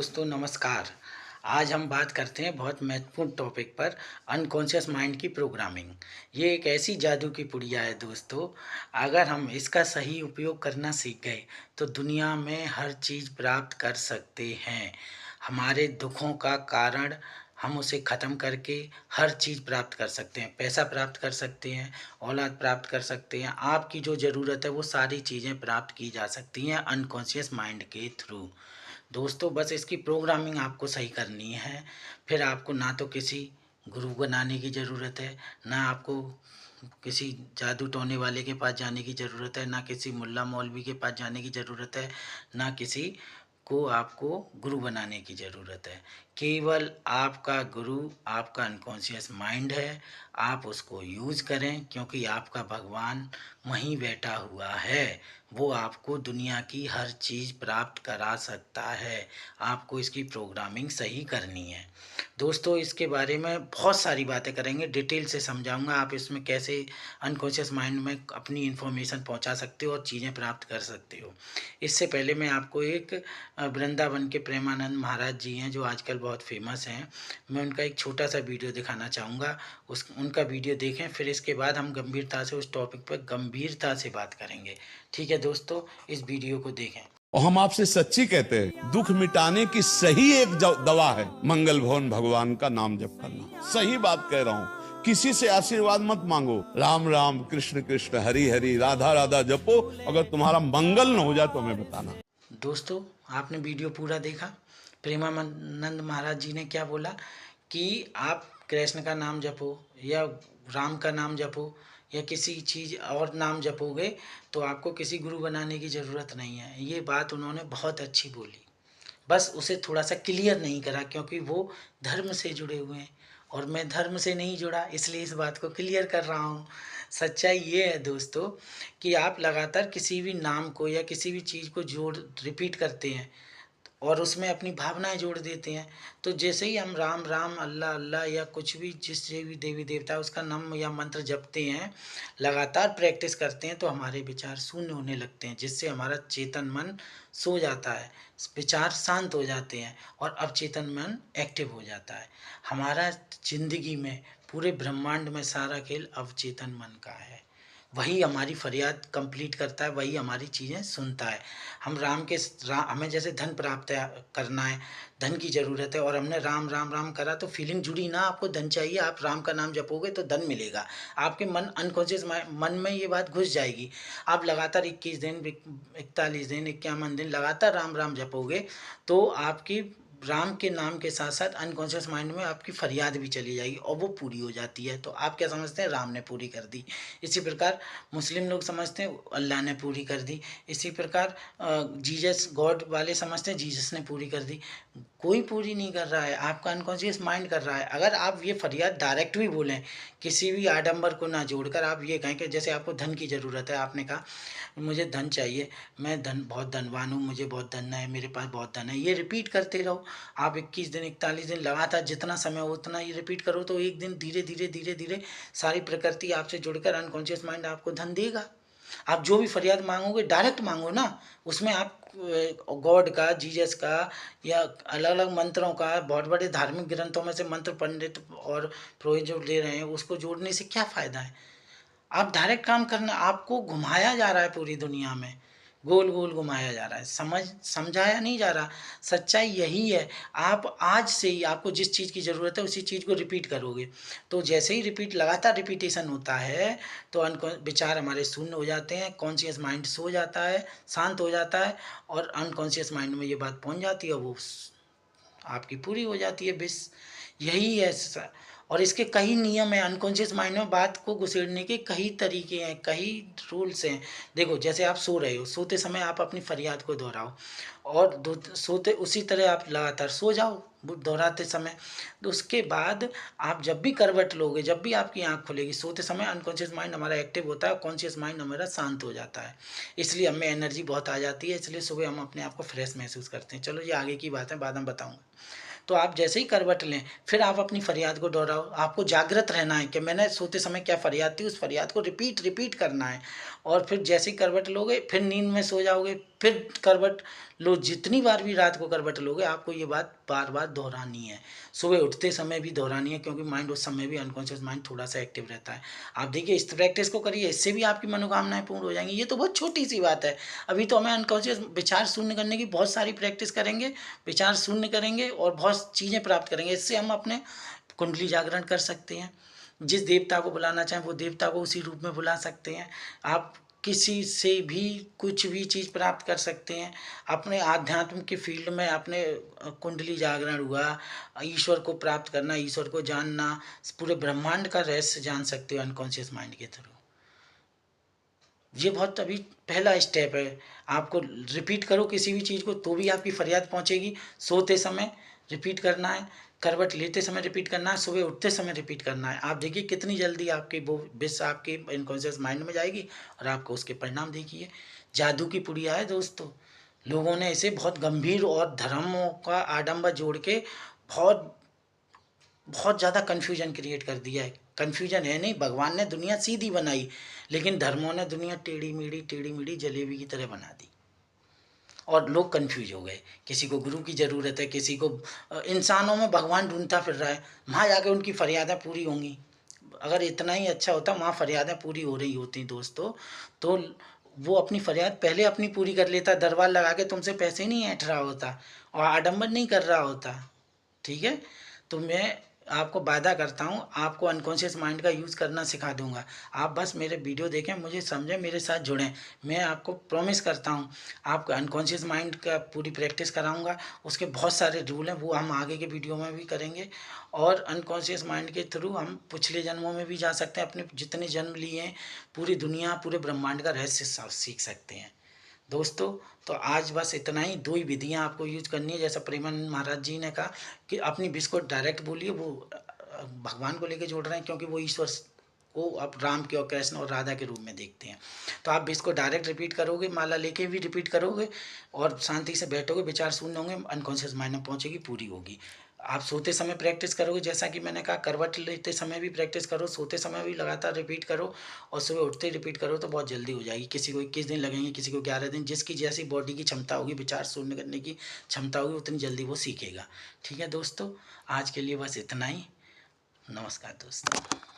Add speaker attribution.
Speaker 1: दोस्तों नमस्कार। आज हम बात करते हैं बहुत महत्वपूर्ण टॉपिक पर, अनकॉन्शियस माइंड की प्रोग्रामिंग। ये एक ऐसी जादू की पुड़िया है दोस्तों, अगर हम इसका सही उपयोग करना सीख गए तो दुनिया में हर चीज़ प्राप्त कर सकते हैं। हमारे दुखों का कारण हम उसे ख़त्म करके हर चीज़ प्राप्त कर सकते हैं। पैसा प्राप्त कर सकते हैं, औलाद प्राप्त कर सकते हैं, आपकी जो ज़रूरत है वो सारी चीज़ें प्राप्त की जा सकती हैं अनकॉन्शियस माइंड के थ्रू। दोस्तों बस इसकी प्रोग्रामिंग आपको सही करनी है। फिर आपको ना तो किसी गुरु बनाने की ज़रूरत है, ना आपको किसी जादू टोने वाले के पास जाने की ज़रूरत है, ना किसी मुल्ला मौलवी के पास जाने की ज़रूरत है, ना किसी को आपको गुरु बनाने की ज़रूरत है। केवल आपका गुरु आपका अनकॉन्शियस माइंड है। आप उसको यूज़ करें क्योंकि आपका भगवान वहीं बैठा हुआ है। वो आपको दुनिया की हर चीज़ प्राप्त करा सकता है। आपको इसकी प्रोग्रामिंग सही करनी है। दोस्तों इसके बारे में बहुत सारी बातें करेंगे, डिटेल से समझाऊंगा आप इसमें कैसे अनकॉन्शियस माइंड में अपनी इन्फॉर्मेशन पहुंचा सकते हो और चीज़ें प्राप्त कर सकते हो। इससे पहले मैं आपको एक वृंदावन के प्रेमानंद महाराज जी हैं जो आजकल बहुत फेमस हैं, मैं उनका एक छोटा सा वीडियो दिखाना चाहूँगा। उनका वीडियो देखें, फिर इसके बाद हम गंभीरता से उस टॉपिक पर गंभीरता से बात करेंगे। ठीक है दोस्तों, इस वीडियो को देखें।
Speaker 2: और हम आपसे सच्ची कहते हैं, दुख मिटाने की सही एक दवा है मंगल भवन भगवान का नाम जप करना। सही बात कह रहा हूं, किसी से आशीर्वाद मत मांगो। राम राम कृष्ण कृष्ण हरि हरि राधा राधा जपो। अगर तुम्हारा मंगल न हो जाए तो हमें बताना।
Speaker 1: दोस्तों आपने वीडियो पूरा देखा। प्रेमानंद महाराज जी ने क्या बोला कि आप कृष्ण का नाम जपो या राम का नाम जपो या किसी चीज़ और नाम जपोगे तो आपको किसी गुरु बनाने की ज़रूरत नहीं है। ये बात उन्होंने बहुत अच्छी बोली, बस उसे थोड़ा सा क्लियर नहीं करा क्योंकि वो धर्म से जुड़े हुए हैं और मैं धर्म से नहीं जुड़ा, इसलिए इस बात को क्लियर कर रहा हूँ। सच्चाई ये है दोस्तों कि आप लगातार किसी भी नाम को या किसी भी चीज़ को जोड़ रिपीट करते हैं और उसमें अपनी भावनाएं जोड़ देते हैं, तो जैसे ही हम राम राम अल्लाह अल्लाह या कुछ भी जिससे भी देवी देवता है उसका नाम या मंत्र जपते हैं, लगातार प्रैक्टिस करते हैं, तो हमारे विचार शून्य होने लगते हैं, जिससे हमारा चेतन मन सो जाता है, विचार शांत हो जाते हैं और अवचेतन मन एक्टिव हो जाता है। हमारा जिंदगी में पूरे ब्रह्मांड में सारा खेल अवचेतन मन का है। वही हमारी फरियाद कंप्लीट करता है, वही हमारी चीज़ें सुनता है। हम हमें जैसे धन प्राप्त करना है, धन की ज़रूरत है और हमने राम राम राम करा तो फीलिंग जुड़ी ना, आपको धन चाहिए, आप राम का नाम जपोगे तो धन मिलेगा। आपके मन अनकॉन्शियस मन में ये बात घुस जाएगी। आप लगातार 21 दिन 41 दिन 51 दिन लगातार राम राम जपोगे तो आपकी राम के नाम के साथ साथ अनकॉन्शियस माइंड में आपकी फरियाद भी चली जाएगी और वो पूरी हो जाती है। तो आप क्या समझते हैं, राम ने पूरी कर दी। इसी प्रकार मुस्लिम लोग समझते हैं अल्लाह ने पूरी कर दी। इसी प्रकार जीसस गॉड वाले समझते हैं जीसस ने पूरी कर दी। कोई पूरी नहीं कर रहा है, आपका अनकॉन्शियस माइंड कर रहा है। अगर आप ये फरियाद डायरेक्ट भी बोलें, किसी भी आडंबर को ना जोड़कर आप ये कहें कि जैसे आपको धन की ज़रूरत है, आपने कहा मुझे धन चाहिए, मैं बहुत धनवान हूँ, मुझे बहुत धन है, मेरे पास बहुत धन है, ये रिपीट करते रहो। आप 21 दिन 41 दिन लगातार जितना समय हो उतना ये रिपीट करो तो एक दिन धीरे धीरे धीरे धीरे सारी प्रकृति आपसे जुड़कर अनकॉन्शियस माइंड आपको धन देगा। आप जो भी फरियाद मांगोगे डायरेक्ट मांगो ना, उसमें आप गॉड का, जीसस का या अलग अलग मंत्रों का, बहुत बड़े धार्मिक ग्रंथों में से मंत्र पंडित और पुरोहित जो ले रहे हैं उसको जोड़ने से क्या फ़ायदा है। आप डायरेक्ट काम करना, आपको घुमाया जा रहा है पूरी दुनिया में, गोल गोल घुमाया जा रहा है, समझाया नहीं जा रहा। सच्चाई यही है। आप आज से ही आपको जिस चीज़ की ज़रूरत है उसी चीज़ को रिपीट करोगे तो जैसे ही लगातार रिपीटेशन होता है तो विचार हमारे शून्य हो जाते हैं, कॉन्शियस माइंड सो जाता है, शांत हो जाता है और अनकॉन्शियस माइंड में ये बात पहुंच जाती है, वो आपकी पूरी हो जाती है विश। यही है और इसके कई नियम हैं। अनकॉन्शियस माइंड में बात को घुसेड़ने के कई तरीके हैं, कई रूल्स हैं। देखो जैसे आप सो रहे हो, सोते समय आप अपनी फरियाद को दोहराओ और सोते उसी तरह आप लगातार सो जाओ दोहराते समय। तो उसके बाद आप जब भी करवट लोगे, जब भी आपकी आंख खुलेगी, सोते समय अनकॉन्शियस माइंड हमारा एक्टिव होता है, कॉन्शियस माइंड हमारा शांत हो जाता है, इसलिए हमें एनर्जी बहुत आ जाती है, इसलिए सुबह हम अपने आप को फ्रेश महसूस करते हैं। चलो ये आगे की बात है, बाद में बताऊँगा। तो आप जैसे ही करवट लें फिर आप अपनी फरियाद को दोहराओ। आपको जागृत रहना है कि मैंने सोते समय क्या फरियाद थी, उस फरियाद को रिपीट करना है। और फिर जैसे ही करवट लोगे फिर नींद में सो जाओगे, फिर करवट लो। जितनी बार भी रात को करवट लोगे आपको ये बात बार बार दोहरानी है। सुबह उठते समय भी दोहरानी है, क्योंकि माइंड उस समय भी अनकॉन्शियस माइंड थोड़ा सा एक्टिव रहता है। आप देखिए इस प्रैक्टिस को करिए, इससे भी आपकी मनोकामनाएं पूर्ण हो जाएंगी। ये तो बहुत छोटी सी बात है। अभी तो हमें अनकॉन्शियस विचार शून्य करने की बहुत सारी प्रैक्टिस करेंगे, विचार शून्य करेंगे और बहुत चीज़ें प्राप्त करेंगे। इससे हम अपने कुंडली जागरण कर सकते हैं। जिस देवता को बुलाना चाहें वो देवता को उसी रूप में बुला सकते हैं। आप किसी से भी कुछ भी चीज़ प्राप्त कर सकते हैं। अपने आध्यात्म के फील्ड में अपने कुंडली जागरण हुआ, ईश्वर को प्राप्त करना, ईश्वर को जानना, पूरे ब्रह्मांड का रहस्य जान सकते हो अनकॉन्शियस माइंड के थ्रू। ये बहुत अभी पहला स्टेप है। आपको रिपीट करो किसी भी चीज़ को तो भी आपकी फरियाद पहुंचेगी। सोते समय रिपीट करना है, करवट लेते समय रिपीट करना है, सुबह उठते समय रिपीट करना है। आप देखिए कितनी जल्दी आपकी वो विष आपके इनकॉन्शियस माइंड में जाएगी और आपको उसके परिणाम देखिए। जादू की पुड़िया है दोस्तों। लोगों ने इसे बहुत गंभीर और धर्मों का आडंबर जोड़ के बहुत बहुत ज़्यादा कन्फ्यूजन क्रिएट कर दिया है। कन्फ्यूजन है नहीं, भगवान ने दुनिया सीधी बनाई, लेकिन धर्मों ने दुनिया टेढ़ी मेढ़ी जलेबी की तरह बना दी और लोग कंफ्यूज हो गए। किसी को गुरु की ज़रूरत है, किसी को इंसानों में भगवान ढूंढता फिर रहा है। वहाँ जाके उनकी फरियादें पूरी होंगी। अगर इतना ही अच्छा होता वहाँ फरियादें पूरी हो रही होती दोस्तों, तो वो अपनी फरियाद पहले अपनी पूरी कर लेता, दरबार लगा के तुमसे पैसे नहीं ऐंठ रहा होता और आडंबर नहीं कर रहा होता। ठीक है, तो मैं आपको वादा करता हूँ आपको अनकॉन्शियस माइंड का यूज़ करना सिखा दूंगा। आप बस मेरे वीडियो देखें, मुझे समझें, मेरे साथ जुड़ें। मैं आपको प्रॉमिस करता हूँ आपको अनकॉन्शियस माइंड का पूरी प्रैक्टिस कराऊंगा। उसके बहुत सारे रूल हैं, वो हम आगे के वीडियो में भी करेंगे। और अनकॉन्शियस माइंड के थ्रू हम पिछले जन्मों में भी जा सकते हैं, अपने जितने जन्म लिए हैं पूरी दुनिया पूरे ब्रह्मांड का रहस्य सीख सकते हैं दोस्तों। तो आज बस इतना ही। दो ही विधियाँ आपको यूज करनी है, जैसा प्रेमानंद महाराज जी ने कहा कि अपनी विष को डायरेक्ट बोलिए। वो भगवान को लेके जोड़ रहे हैं, क्योंकि वो ईश्वर को अब राम के और कृष्ण और राधा के रूप में देखते हैं। तो आप विष को डायरेक्ट रिपीट करोगे, माला लेके भी रिपीट करोगे और शांति से बैठोगे, विचार शून्य होंगे, अनकॉन्शियस माइंड में पहुंचेगी, पूरी होगी। आप सोते समय प्रैक्टिस करोगे, जैसा कि मैंने कहा करवट लेते समय भी प्रैक्टिस करो, सोते समय भी लगातार रिपीट करो और सुबह उठते ही रिपीट करो, तो बहुत जल्दी हो जाएगी। किसी को 21 दिन लगेंगे, किसी को 11 दिन, जिसकी जैसी बॉडी की क्षमता होगी, विचार शून्य करने की क्षमता होगी, उतनी जल्दी वो सीखेगा। ठीक है दोस्तों, आज के लिए बस इतना ही। नमस्कार दोस्तों।